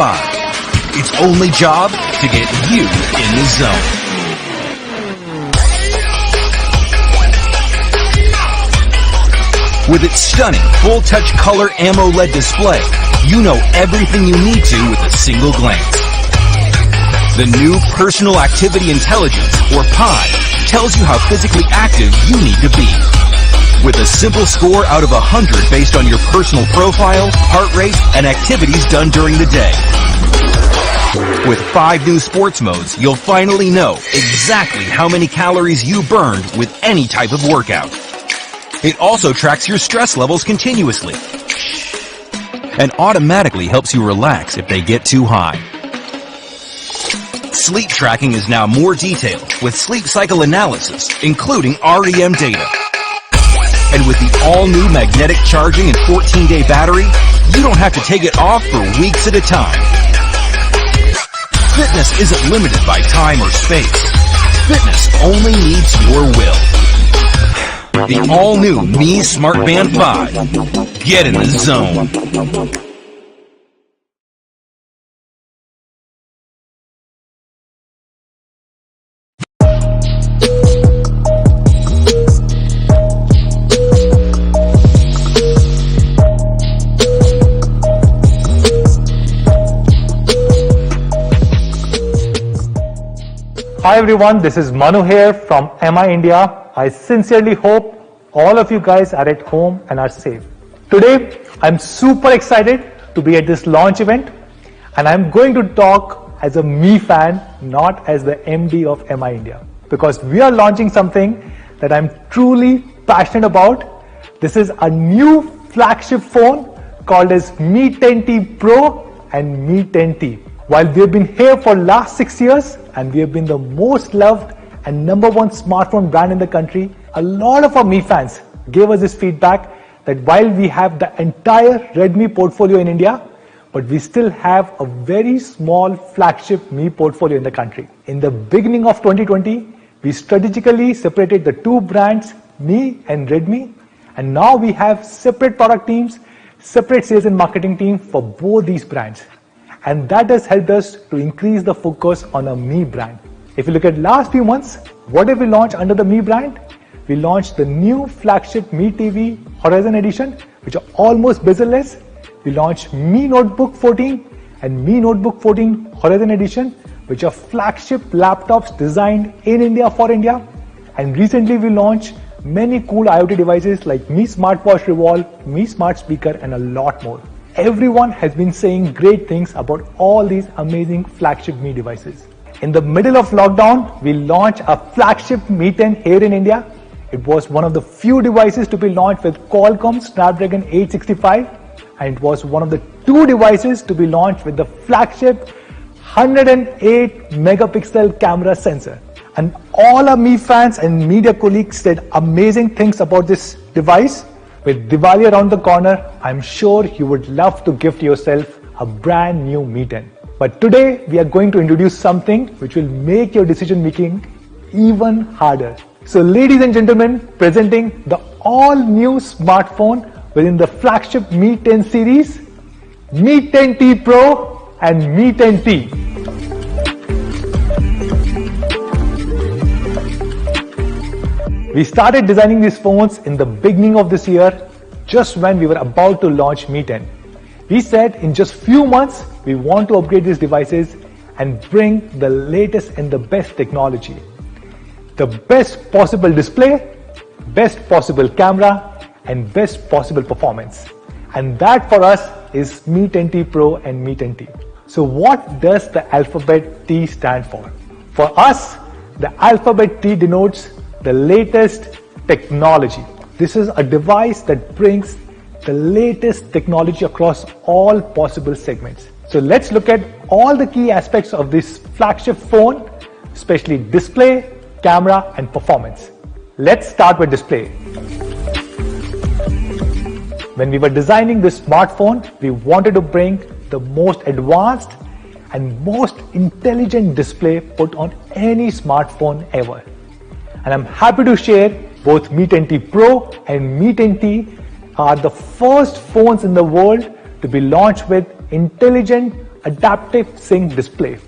5. Its only job to get you in the zone. With its stunning full-touch color AMOLED display, you know everything you need to with a single glance. The new Personal Activity Intelligence, or POD, tells you how physically active you need to be. With a simple score out of 100 based on your personal profile, heart rate, and activities done during the day. With 5 new sports modes, you'll finally know exactly how many calories you burned with any type of workout. It also tracks your stress levels continuously and automatically helps you relax if they get too high. Sleep tracking is now more detailed with sleep cycle analysis, including REM data. And with the all-new magnetic charging and 14-day battery, you don't have to take it off for weeks at a time. Fitness isn't limited by time or space. Fitness only needs your will. The all-new Mi Smart Band 5. Get in the zone. Hi everyone, this is Manu here from MI India. I sincerely hope all of you guys are at home and are safe. Today, I'm super excited to be at this launch event, and I'm going to talk as a Mi fan, not as the MD of MI India, because we are launching something that I'm truly passionate about. This is a new flagship phone called as Mi10T Pro and Mi10T. While we have been here for last 6 years and we have been the most loved and #1 smartphone brand in the country, a lot of our Mi fans gave us this feedback that while we have the entire Redmi portfolio in India, but we still have a very small flagship Mi portfolio in the country. In the beginning of 2020, we strategically separated the two brands, Mi and Redmi, and now we have separate product teams, separate sales and marketing team for both these brands. And that has helped us to increase the focus on a Mi brand. If you look at last few months, what have we launched under the Mi brand? We launched the new flagship Mi TV Horizon Edition, which are almost bezel-less. We launched Mi Notebook 14 and Mi Notebook 14 Horizon Edition, which are flagship laptops designed in India for India. And recently we launched many cool IoT devices like Mi Smartwatch Revolve, Mi Smart Speaker, and a lot more. Everyone has been saying great things about all these amazing flagship Mi devices. In the middle of lockdown, we launched a flagship Mi 10 here in India. It was one of the few devices to be launched with Qualcomm Snapdragon 865, and it was one of the 2 devices to be launched with the flagship 108 megapixel camera sensor. And all our Mi fans and media colleagues said amazing things about this device. With Diwali around the corner, I'm sure you would love to gift yourself a brand new Mi 10. But today, we are going to introduce something which will make your decision making even harder. So ladies and gentlemen, presenting the all new smartphone within the flagship Mi 10 series, Mi10T Pro and Mi10T. We started designing these phones in the beginning of this year, just when we were about to launch Mi 10. We said in just few months, we want to upgrade these devices and bring the latest and the best technology. The best possible display, best possible camera, and best possible performance. And that for us is Mi10T Pro and Mi10T. So what does the alphabet T stand for? For us, the alphabet T denotes the latest technology. This is a device that brings the latest technology across all possible segments. So let's look at all the key aspects of this flagship phone, especially display, camera, and performance. Let's start with display. When we were designing this smartphone, we wanted to bring the most advanced and most intelligent display put on any smartphone ever. And I'm happy to share both Mi10T Pro and Mi10T are the first phones in the world to be launched with intelligent adaptive sync display.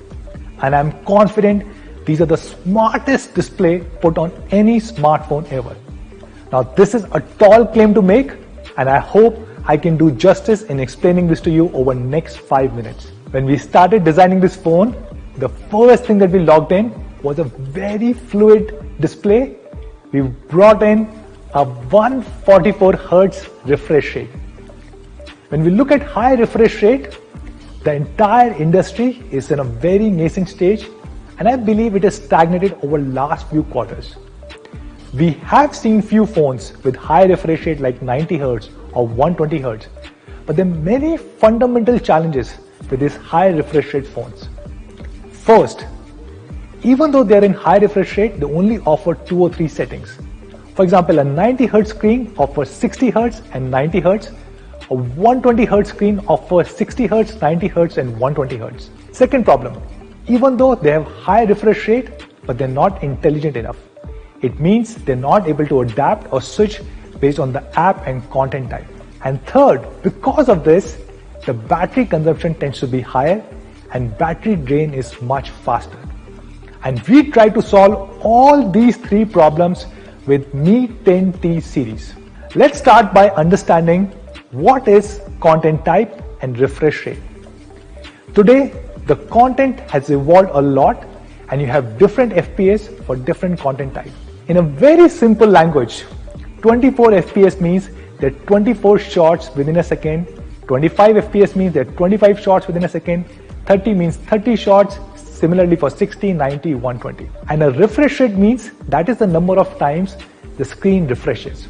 And I'm confident these are the smartest display put on any smartphone ever. Now this is a tall claim to make, and I hope I can do justice in explaining this to you over next 5 minutes. When we started designing this phone, the first thing that we logged in was a very fluid display. We brought in a 144 Hz refresh rate. When we look at high refresh rate, the entire industry is in a very nascent stage, and I believe it has stagnated over last few quarters. We have seen few phones with high refresh rate like 90 Hz or 120 Hz, but there are many fundamental challenges with these high refresh rate phones. First, even though they are in high refresh rate, they only offer 2 or 3 settings. For example, a 90 Hz screen offers 60 Hz and 90 Hz. A 120 Hz screen offers 60 Hz, 90 Hz and 120 Hz. Second problem, even though they have high refresh rate, but they're not intelligent enough. It means they're not able to adapt or switch based on the app and content type. And third, because of this, the battery consumption tends to be higher and battery drain is much faster. And we try to solve all these 3 problems with Mi10T series. Let's start by understanding what is content type and refresh rate. Today, the content has evolved a lot and you have different FPS for different content type. In a very simple language, 24 FPS means that 24 shots within a second, 25 FPS means that 25 shots within a second, 30 means 30 shots, similarly for 60, 90, 120. And a refresh rate means that is the number of times the screen refreshes.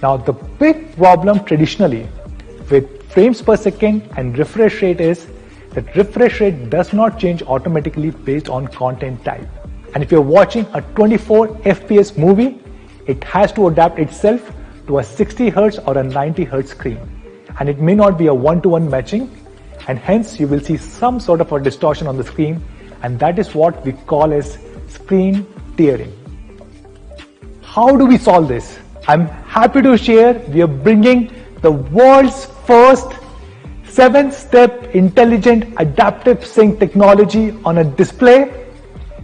Now the big problem traditionally with frames per second and refresh rate is that refresh rate does not change automatically based on content type. And if you're watching a 24 FPS movie, it has to adapt itself to a 60 Hz or a 90 Hz screen. And it may not be a one-to-one matching, and hence you will see some sort of a distortion on the screen, and that is what we call as screen tearing. How do we solve this? I'm happy to share we are bringing the world's first 7-step intelligent adaptive sync technology on a display.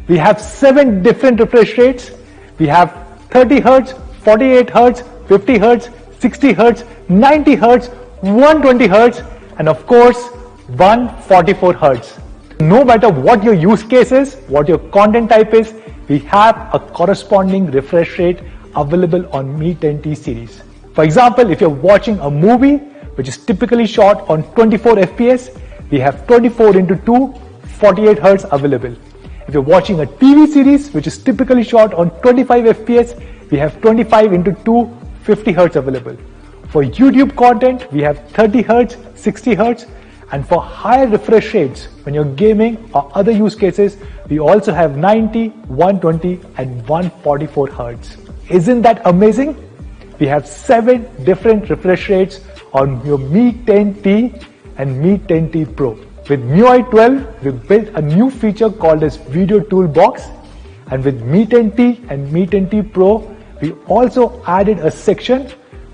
We have 7 different refresh rates. We have 30 Hz, 48 Hz, 50 Hz, 60 Hz, 90 Hz, 120 Hz, and of course 144 Hz. No matter what your use case is, what your content type is, we have a corresponding refresh rate available on Mi10T series. For example, if you're watching a movie which is typically shot on 24 FPS, we have 24 into 2, 48 Hz available. If you're watching a TV series which is typically shot on 25 FPS, we have 25 into 2, 50 Hz available. For YouTube content, we have 30 Hz, 60 Hz, and for higher refresh rates, when you're gaming or other use cases, we also have 90, 120 and 144 Hz. Isn't that amazing? We have 7 different refresh rates on your Mi10T and Mi10T Pro. With MIUI 12, we built a new feature called as Video Toolbox, and with Mi10T and Mi10T Pro, we also added a section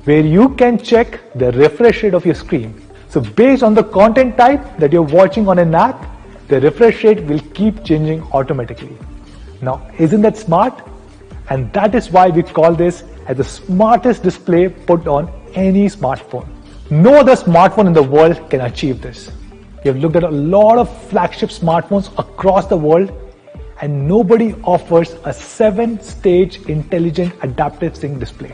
where you can check the refresh rate of your screen. So based on the content type that you're watching on an app, the refresh rate will keep changing automatically. Now, isn't that smart? And that is why we call this as the smartest display put on any smartphone. No other smartphone in the world can achieve this. We have looked at a lot of flagship smartphones across the world, and nobody offers a 7-stage intelligent adaptive sync display.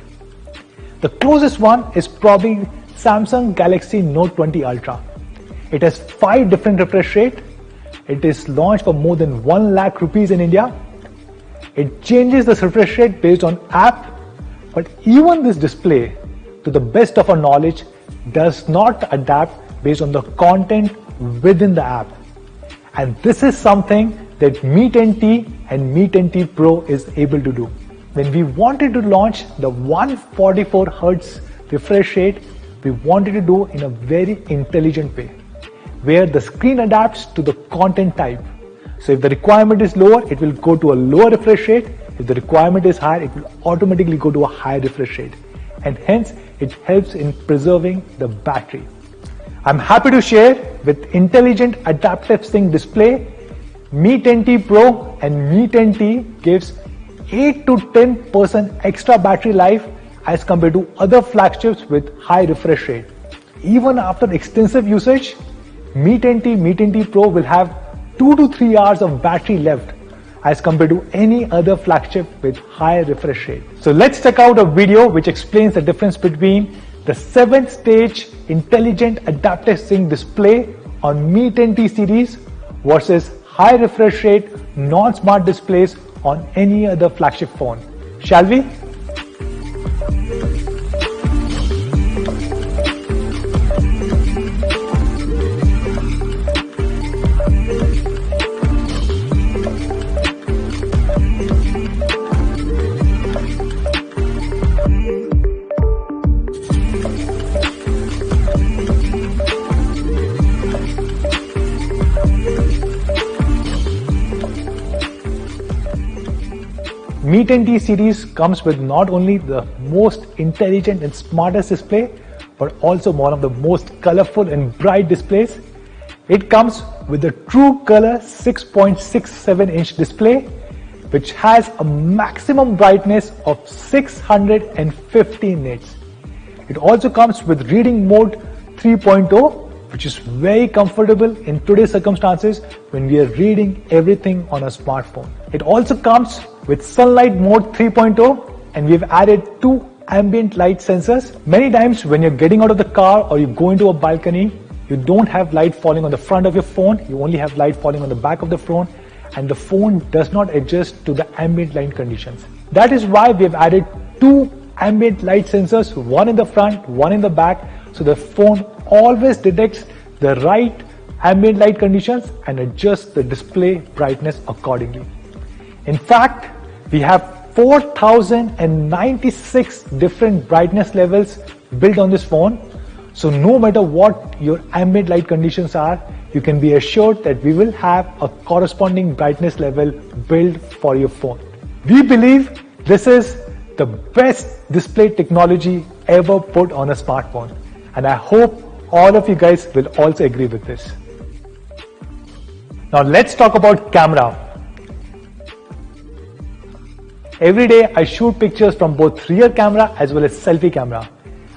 The closest one is probably Samsung Galaxy Note 20 Ultra. It has 5 different refresh rates. It is launched for more than 1 lakh rupees in India. It changes the refresh rate based on app, but even this display, to the best of our knowledge, does not adapt based on the content within the app. And this is something that Mi10T and Mi10T Pro is able to do. When we wanted to launch the 144 Hz refresh rate, we wanted to do in a very intelligent way, where the screen adapts to the content type. So if the requirement is lower, it will go to a lower refresh rate. If the requirement is higher, it will automatically go to a higher refresh rate. And hence, it helps in preserving the battery. I'm happy to share with intelligent adaptive sync display, Mi10T Pro and Mi10T gives 8 to 10% extra battery life as compared to other flagships with high refresh rate. Even after extensive usage, Mi10T Pro will have 2 to 3 hours of battery left as compared to any other flagship with high refresh rate. So let's check out a video which explains the difference between the 7-stage intelligent adaptive sync display on Mi10T series versus high refresh rate non-smart displays on any other flagship phone. Shall we? Mi10T series comes with not only the most intelligent and smartest display, but also one of the most colorful and bright displays. It comes with a true color 6.67-inch display, which has a maximum brightness of 650 nits. It also comes with reading mode 3.0, which is very comfortable in today's circumstances when we are reading everything on a smartphone. It also comes with sunlight mode 3.0, and we've added 2 ambient light sensors. Many times when you're getting out of the car or you go into a balcony, you don't have light falling on the front of your phone, you only have light falling on the back of the phone, and the phone does not adjust to the ambient light conditions. That is why we've added 2 ambient light sensors, one in the front, one in the back, so the phone always detects the right ambient light conditions and adjusts the display brightness accordingly. In fact, we have 4096 different brightness levels built on this phone. So no matter what your ambient light conditions are, you can be assured that we will have a corresponding brightness level built for your phone. We believe this is the best display technology ever put on a smartphone. And I hope all of you guys will also agree with this. Now let's talk about camera. Every day I shoot pictures from both rear camera as well as selfie camera,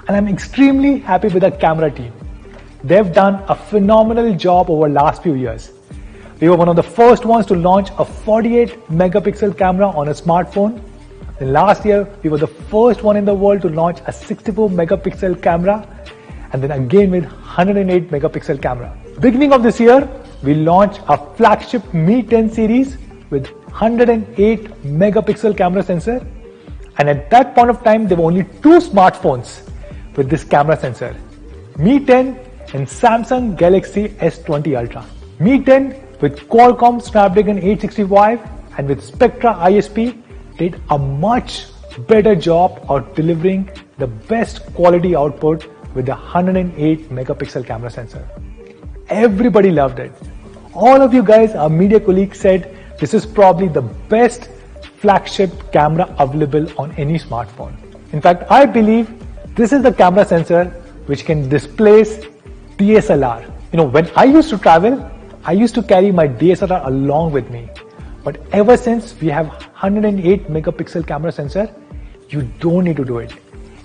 and I'm extremely happy with the camera team. They've done a phenomenal job over the last few years. We were one of the first ones to launch a 48 megapixel camera on a smartphone. Then last year we were the first one in the world to launch a 64 megapixel camera, and then again with 108 megapixel camera. Beginning of this year, we launched our flagship Mi10 series with 108 megapixel camera sensor, and at that point of time there were only 2 smartphones with this camera sensor, Mi10 and Samsung Galaxy S20 Ultra. Mi10 with Qualcomm Snapdragon 865 and with Spectra ISP did a much better job of delivering the best quality output with the 108 megapixel camera sensor. Everybody loved it. All of you guys, our media colleagues, said this is probably the best flagship camera available on any smartphone. In fact, I believe this is the camera sensor which can displace DSLR. When I used to travel, I used to carry my DSLR along with me. But ever since we have 108 megapixel camera sensor, you don't need to do it.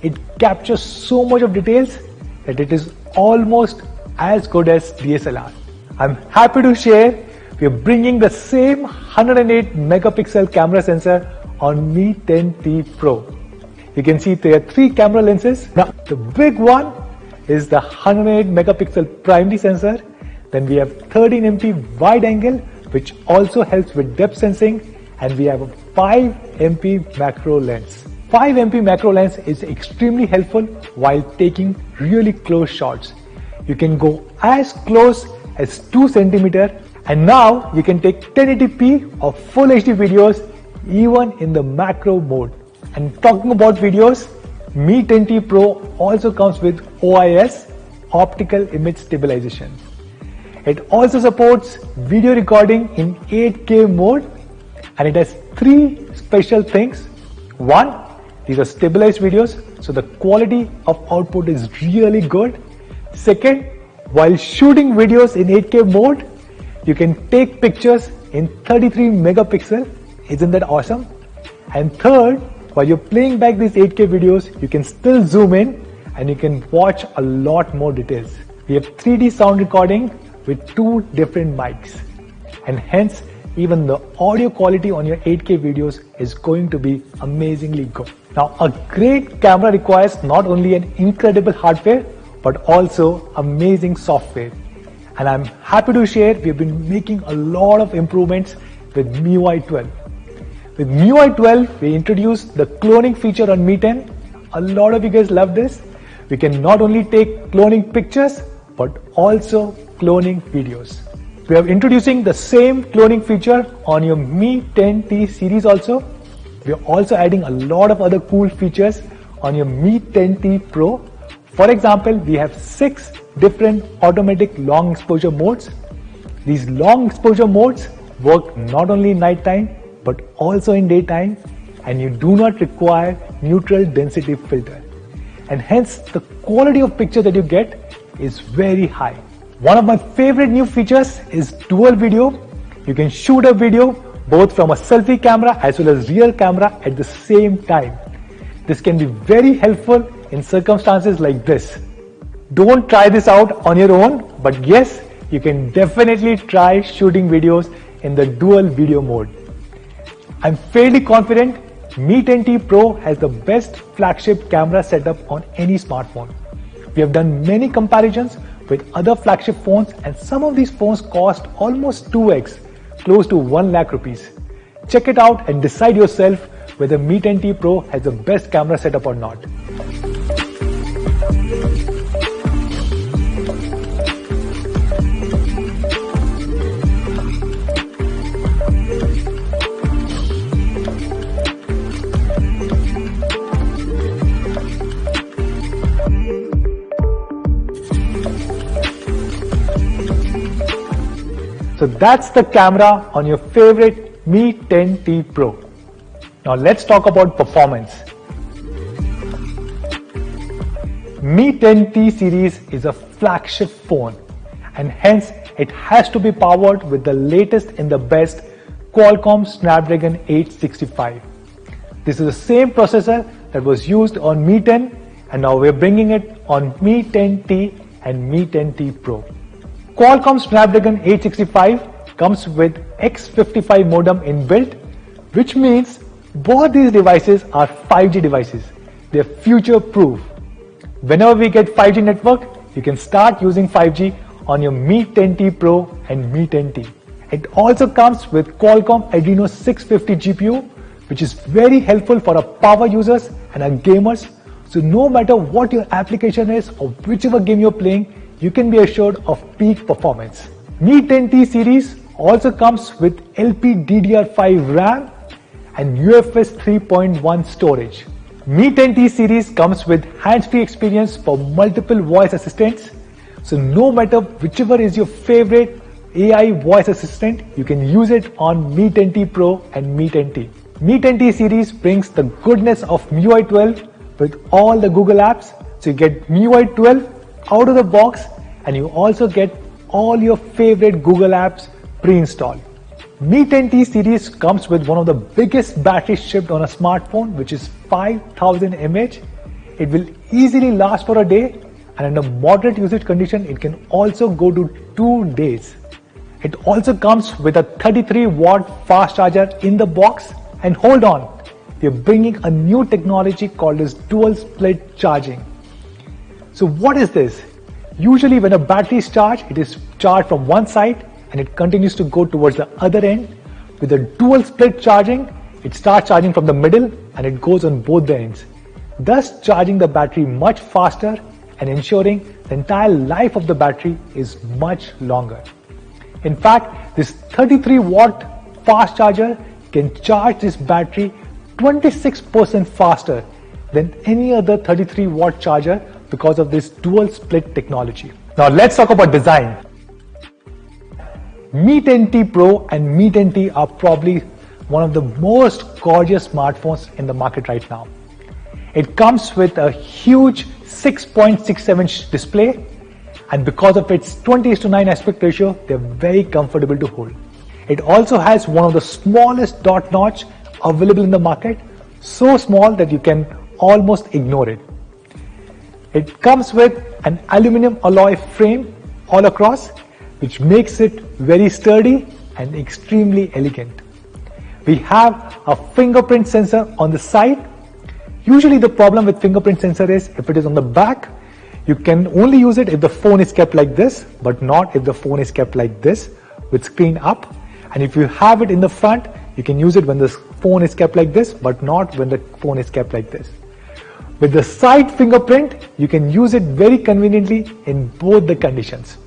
It captures so much of details that it is almost as good as DSLR. I'm happy to share we are bringing the same 108 megapixel camera sensor on Mi10T Pro. You can see there are 3 camera lenses. Now the big one is the 108 megapixel primary sensor. Then we have 13 MP wide angle, which also helps with depth sensing, and we have a 5 MP macro lens. 5 MP macro lens is extremely helpful while taking really close shots. You can go as close as 2 centimeter, and now you can take 1080p or full HD videos even in the macro mode. And talking about videos, Mi10T Pro also comes with OIS, optical image stabilization. It also supports video recording in 8K mode, and it has 3 special things. One, these are stabilized videos, so the quality of output is really good. Second, while shooting videos in 8K mode, you can take pictures in 33 megapixel. Isn't that awesome? And third, while you're playing back these 8K videos, you can still zoom in and you can watch a lot more details. We have 3D sound recording with 2 different mics, and hence even the audio quality on your 8K videos is going to be amazingly good. Now, a great camera requires not only an incredible hardware but also amazing software. And I'm happy to share we've been making a lot of improvements with MIUI 12. With MIUI 12, we introduced the cloning feature on Mi 10. A lot of you guys love this. We can not only take cloning pictures but also cloning videos. We are introducing the same cloning feature on your Mi10T series also. We are also adding a lot of other cool features on your Mi10T Pro. For example, we have 6 different automatic long exposure modes. These long exposure modes work not only in nighttime but also in daytime, and you do not require neutral density filter. And hence the quality of picture that you get is very high. One of my favorite new features is dual video. You can shoot a video both from a selfie camera as well as rear camera at the same time. This can be very helpful in circumstances like this. Don't try this out on your own, but yes, you can definitely try shooting videos in the dual video mode. I'm fairly confident Mi10T Pro has the best flagship camera setup on any smartphone. We have done many comparisons with other flagship phones, and some of these phones cost almost 2x, close to 1 lakh rupees. Check it out and decide yourself whether Mi10T Pro has the best camera setup or not. So that's the camera on your favorite Mi10T Pro. Now let's talk about performance. Mi10T series is a flagship phone, and hence it has to be powered with the latest and the best Qualcomm Snapdragon 865. This is the same processor that was used on Mi 10, and now we're bringing it on Mi10T and Mi10T Pro. Qualcomm Snapdragon 865 comes with X55 modem inbuilt, which means both these devices are 5G devices. They're future-proof. Whenever we get 5G network, you can start using 5G on your Mi10T Pro and Mi10T. It also comes with Qualcomm Adreno 650 GPU, which is very helpful for our power users and our gamers. So no matter what your application is or whichever game you're playing, you can be assured of peak performance. Mi10T series also comes with LPDDR5 RAM and UFS 3.1 storage. Mi10T series comes with hands-free experience for multiple voice assistants. So no matter whichever is your favorite AI voice assistant, you can use it on Mi10T Pro and Mi10T. Mi10T series brings the goodness of MIUI 12 with all the Google apps. So you get MIUI 12 out of the box, and you also get all your favorite Google apps pre-installed. Mi10T series comes with one of the biggest batteries shipped on a smartphone, which is 5000 mAh. It will easily last for a day, and in a moderate usage condition, it can also go to 2 days. It also comes with a 33-watt fast charger in the box, and hold on, we're bringing a new technology called as dual split charging. So what is this? Usually when a battery is charged, it is charged from one side and it continues to go towards the other end. With the dual split charging, it starts charging from the middle and it goes on both the ends, thus charging the battery much faster and ensuring the entire life of the battery is much longer. In fact, this 33-watt fast charger can charge this battery 26% faster than any other 33-watt charger because of this dual split technology. Now let's talk about design. Mi10T Pro and Mi10T are probably one of the most gorgeous smartphones in the market right now. It comes with a huge 6.67-inch display, and because of its 20:9 aspect ratio, they're very comfortable to hold. It also has one of the smallest dot notch available in the market, so small that you can almost ignore it. It comes with an aluminum alloy frame all across, which makes it very sturdy and extremely elegant. We have a fingerprint sensor on the side. Usually the problem with fingerprint sensor is if it is on the back, you can only use it if the phone is kept like this, but not if the phone is kept like this with screen up. And if you have it in the front, you can use it when the phone is kept like this, but not when the phone is kept like this. With the side fingerprint, you can use it very conveniently in both the conditions.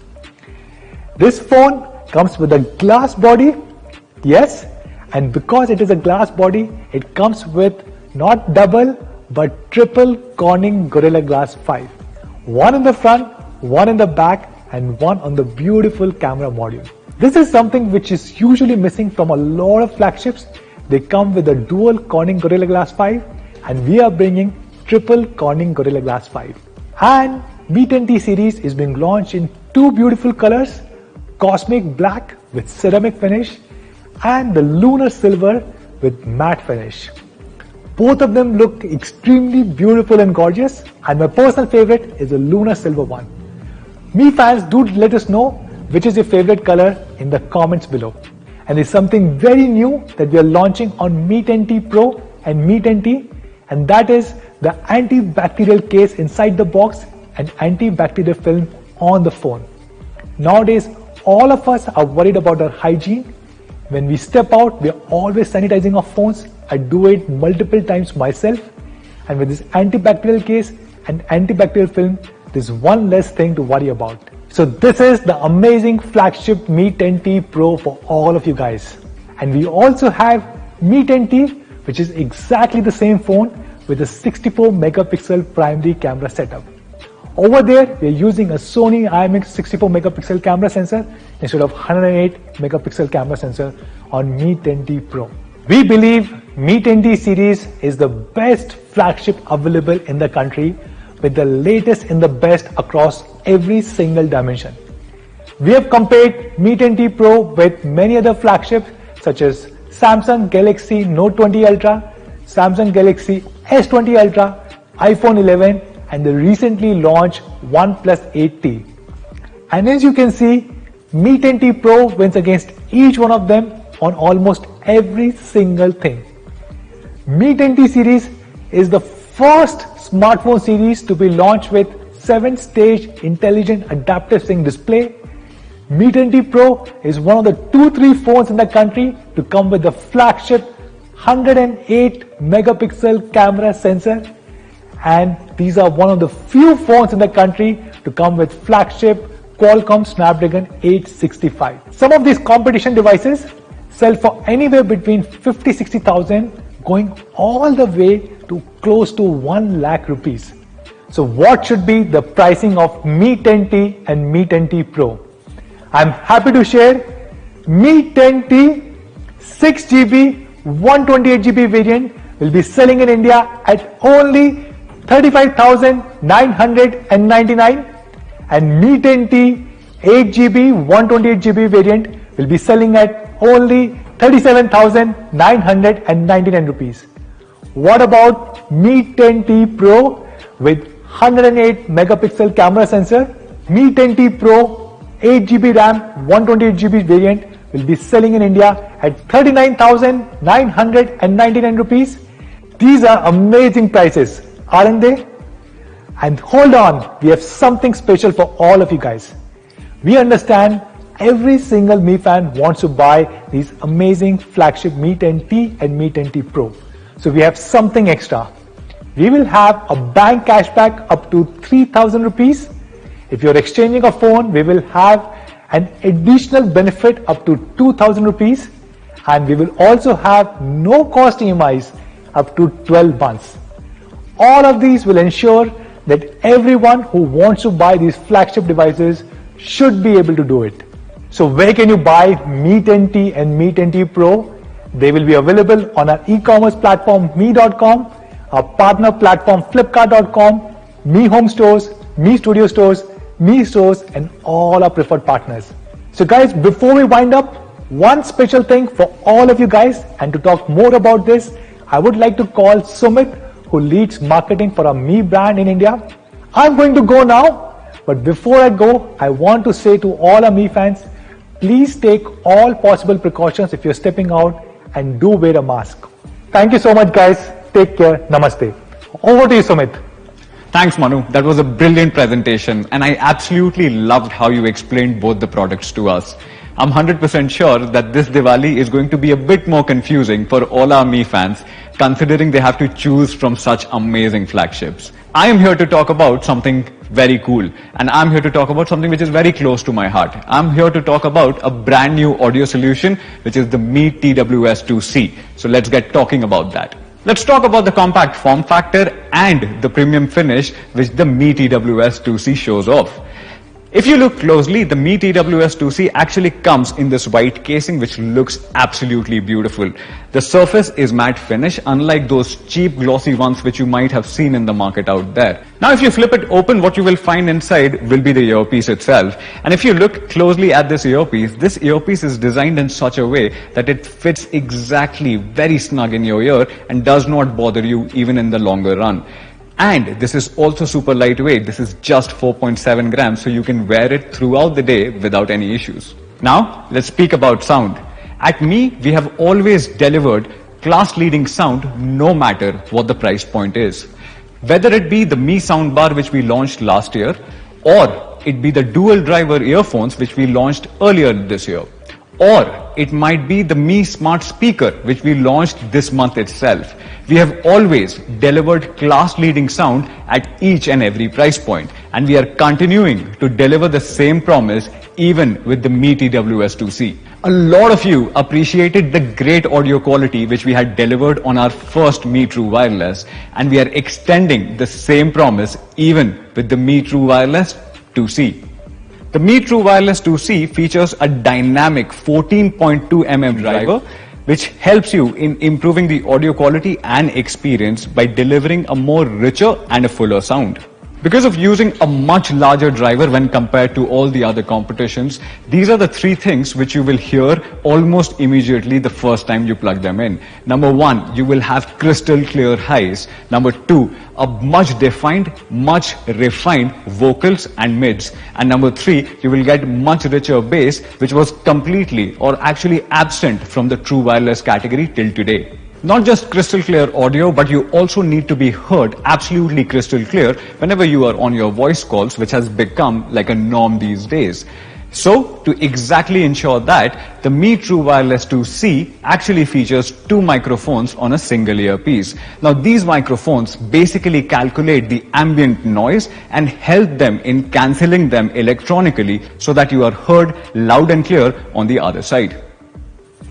This phone comes with a glass body, yes, and because it is a glass body, it comes with not double but triple Corning Gorilla Glass 5. One in the front, one in the back, and one on the beautiful camera module. This is something which is usually missing from a lot of flagships. They come with a dual Corning Gorilla Glass 5, and we are bringing triple Corning Gorilla Glass 5. And Mi10T series is being launched in two beautiful colors, Cosmic Black with ceramic finish and the Lunar Silver with matte finish. Both of them look extremely beautiful and gorgeous, and my personal favorite is the Lunar Silver one. Mi fans, do let us know which is your favorite color in the comments below. And there's something very new that we are launching on Mi10T Pro and Mi10T, and that is the antibacterial case inside the box and antibacterial film on the phone. Nowadays, all of us are worried about our hygiene. When we step out, we are always sanitizing our phones. I do it multiple times myself. And with this antibacterial case and antibacterial film, there's one less thing to worry about. So this is the amazing flagship Mi10T Pro for all of you guys. And we also have Mi10T, which is exactly the same phone with a 64 megapixel primary camera setup. Over there, we are using a Sony IMX 64 megapixel camera sensor instead of 108 megapixel camera sensor on Mi10T Pro. We believe Mi10T series is the best flagship available in the country with the latest in the best across every single dimension. We have compared Mi10T Pro with many other flagships such as Samsung Galaxy Note 20 Ultra, Samsung Galaxy S20 Ultra, iPhone 11, and the recently launched OnePlus 8T. And as you can see, Mi10T Pro wins against each one of them on almost every single thing. Mi10T series is the first smartphone series to be launched with 7-stage intelligent adaptive sync display. Mi10T Pro is one of the 2-3 phones in the country to come with the flagship 108 megapixel camera sensor, and these are one of the few phones in the country to come with flagship Qualcomm Snapdragon 865. Some of these competition devices sell for anywhere between 50-60,000, going all the way to close to 1 lakh rupees. So what should be the pricing of Mi10T and Mi10T Pro? I'm happy to share Mi10T 6GB 128GB variant will be selling in India at only 35,999, and Mi10T 8GB 128GB variant will be selling at only 37,999 rupees. What about Mi10T Pro with 108 megapixel camera sensor? Mi10T Pro 8GB RAM 128GB variant will be selling in India at 39,999 rupees. These are amazing prices, aren't they? And hold on, we have something special for all of you guys. We understand every single Mi fan wants to buy these amazing flagship Mi10T and Mi10T Pro. So we have something extra. We will have a bank cashback up to 3,000 rupees. If you're exchanging a phone, we will have an additional benefit up to 2,000 rupees, and we will also have no cost EMIs up to 12 months. All of these will ensure that everyone who wants to buy these flagship devices should be able to do it. So where can you buy Mi10T and Mi10T Pro? They will be available on our e-commerce platform Mi.com, our partner platform Flipkart.com, Mi Home Stores, Mi Studio Stores, Mi stores and all our preferred partners. So guys, before we wind up, one special thing for all of you guys, and to talk more about this, I would like to call Sumit, who leads marketing for our Mi brand in India. I'm going to go now, but before I go, I want to say to all our Mi fans, please take all possible precautions if you're stepping out and do wear a mask. Thank you so much guys. Take care. Namaste. Over to you, Sumit. Thanks, Manu. That was a brilliant presentation, and I absolutely loved how you explained both the products to us. I'm 100% sure that this Diwali is going to be a bit more confusing for all our Mi fans, considering they have to choose from such amazing flagships. I am here to talk about something very cool, and I'm here to talk about something which is very close to my heart. I'm here to talk about a brand new audio solution, which is the Mi TWS2C. So let's get talking about that. Let's talk about the compact form factor and the premium finish which the Mi TWS2C shows off. If you look closely, the Mi TWS2C actually comes in this white casing which looks absolutely beautiful. The surface is matte finish, unlike those cheap glossy ones which you might have seen in the market out there. Now if you flip it open, what you will find inside will be the earpiece itself. And if you look closely at this earpiece is designed in such a way that it fits exactly very snug in your ear and does not bother you even in the longer run. And this is also super lightweight. This is just 4.7 grams, so you can wear it throughout the day without any issues. Now, let's speak about sound. At Mi, we have always delivered class-leading sound no matter what the price point is. Whether it be the Mi soundbar which we launched last year, or it be the dual driver earphones which we launched earlier this year, or it might be the Mi smart speaker which we launched this month itself. We have always delivered class-leading sound at each and every price point, and we are continuing to deliver the same promise even with the Mi TWS2C. A lot of you appreciated the great audio quality which we had delivered on our first Mi True Wireless, and we are extending the same promise even with the Mi True Wireless 2C. The Mi True Wireless 2C features a dynamic 14.2 mm driver which helps you in improving the audio quality and experience by delivering a more richer and a fuller sound. Because of using a much larger driver when compared to all the other competitions, these are the three things which you will hear almost immediately the first time you plug them in. Number one, you will have crystal clear highs. Number two, a much defined, much refined vocals and mids. And number three, you will get much richer bass, which was completely or actually absent from the true wireless category till today. Not just crystal clear audio, but you also need to be heard absolutely crystal clear whenever you are on your voice calls, which has become like a norm these days. So, to exactly ensure that, the Mi True Wireless 2C actually features two microphones on a single earpiece. Now, these microphones basically calculate the ambient noise and help them in cancelling them electronically so that you are heard loud and clear on the other side.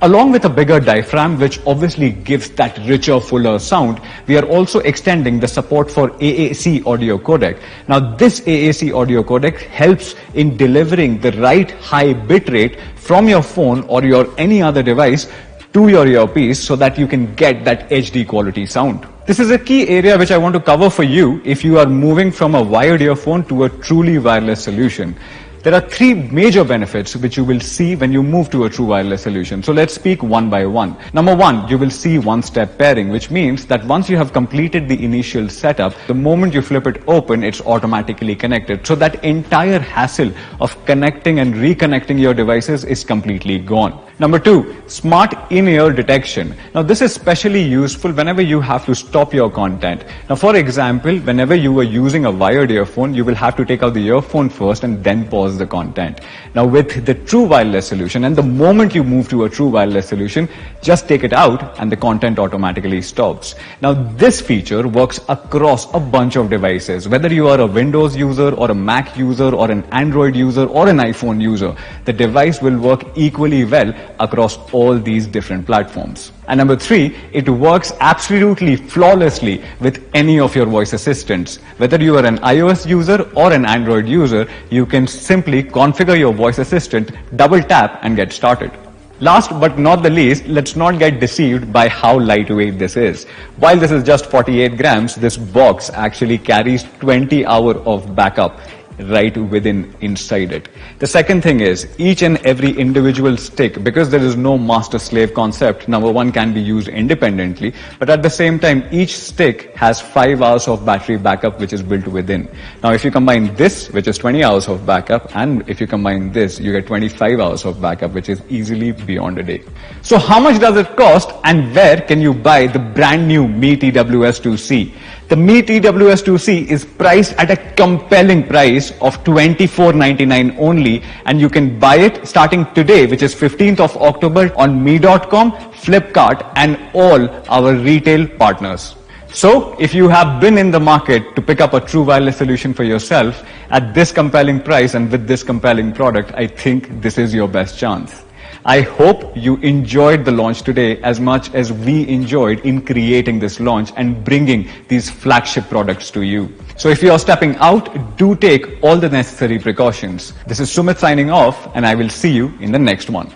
Along with a bigger diaphragm, which obviously gives that richer, fuller sound, we are also extending the support for AAC audio codec. Now, this AAC audio codec helps in delivering the right high bit rate from your phone or your any other device to your earpiece so that you can get that HD quality sound. This is a key area which I want to cover for you if you are moving from a wired earphone to a truly wireless solution. There are three major benefits which you will see when you move to a true wireless solution. So let's speak one by one. Number one, you will see one-step pairing, which means that once you have completed the initial setup, the moment you flip it open, it's automatically connected. So that entire hassle of connecting and reconnecting your devices is completely gone. Number two, smart in-ear detection. Now this is especially useful whenever you have to stop your content. Now for example, whenever you are using a wired earphone, you will have to take out the earphone first and then pause the content. Now with the true wireless solution, and the moment you move to a true wireless solution, just take it out and the content automatically stops. Now this feature works across a bunch of devices. Whether you are a Windows user or a Mac user or an Android user or an iPhone user, the device will work equally well across all these different platforms. And number three, it works absolutely flawlessly with any of your voice assistants. Whether you are an iOS user or an Android user, you can simply configure your voice assistant, double tap and get started. Last but not the least, let's not get deceived by how lightweight this is. While this is just 48 grams, this box actually carries 20 hours of backup. right within inside it. The second thing is each and every individual stick, because there is no master slave concept, number one, can be used independently, but at the same time each stick has 5 hours of battery backup which is built within. Now if you combine this, which is 20 hours of backup, and if you combine this, you get 25 hours of backup, which is easily beyond a day. So how much does it cost and where can you buy the brand new Mi TWS2C? The Mi TWS2C is priced at a compelling price of $24.99 only, and you can buy it starting today, which is 15th of October on Mi.com, Flipkart and all our retail partners. So if you have been in the market to pick up a true wireless solution for yourself at this compelling price and with this compelling product, I think this is your best chance. I hope you enjoyed the launch today as much as we enjoyed in creating this launch and bringing these flagship products to you. So if you are stepping out, do take all the necessary precautions. This is Sumit signing off, and I will see you in the next one.